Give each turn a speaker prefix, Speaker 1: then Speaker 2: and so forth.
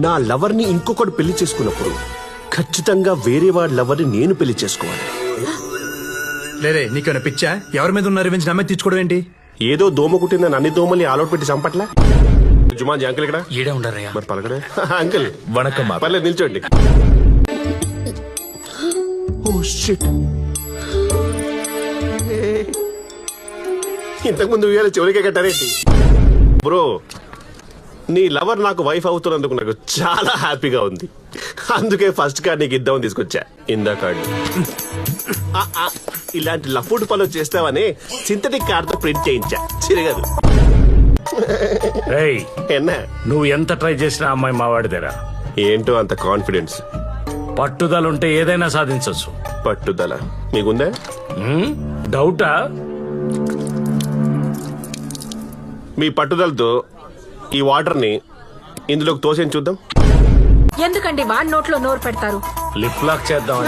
Speaker 1: నా లవర్ని ఇంకొకడు పెళ్లి చేసుకున్నప్పుడు ఖచ్చితంగా వేరే వాడి లవర్ని నేను పెళ్లి చేసుకోవాలి.
Speaker 2: లేదే నీకేమైనా పిచ్చా? ఎవరి మీద ఉన్న రివెంజ్ నమ్మే తీర్చుకోవడం ఏంటి?
Speaker 1: ఏదో దోమ కుట్టిందని అన్ని దోమల్ని ఆలోట్ పెట్టి చంపట్లా. జుమాన్ అంకుల్ ఇక్కడ
Speaker 3: ఈడే ఉండరయ్యా.
Speaker 1: మరి పలకడే అంకుల్.
Speaker 3: వణకం.
Speaker 1: పర్లేదు నిల్చోండి. ఓ షిట్, ఇంతకుముందు ఉయ్యాల చెవులకే కట్టారేంటి? బ్రో, నీ లవర్ నాకు వైఫ్ అవుతున్నందుకు నాకు చాలా హ్యాపీగా ఉంది. అందుకే ఫస్ట్ కార్డ్ నీకు ఇద్దామని తీసుకొచ్చా. ఇందా కార్డు. ఇలాంటి లఫుడ్ పనులు చేస్తావని సింథటిక్ కార్డుతో ప్రింట్ చేయించా. చిరగదు. ఎన్నా
Speaker 4: నువ్వు ఎంత ట్రై చేసినా అమ్మాయి మావాడిదేరా.
Speaker 1: ఏంటో అంత కాన్ఫిడెన్స్?
Speaker 4: పట్టుదలుంటే ఏదైనా సాధించవచ్చు.
Speaker 1: పట్టుదల మీకుందా?
Speaker 4: డౌటా?
Speaker 1: మీ పట్టుదలతో ఈ వాటర్ ని ఇందులోకి తోసేని చూద్దాం.
Speaker 5: ఎందుకండి వాడి నోట్లో నోరు పెడతారు?
Speaker 4: లిప్ లాక్ చేద్దాం.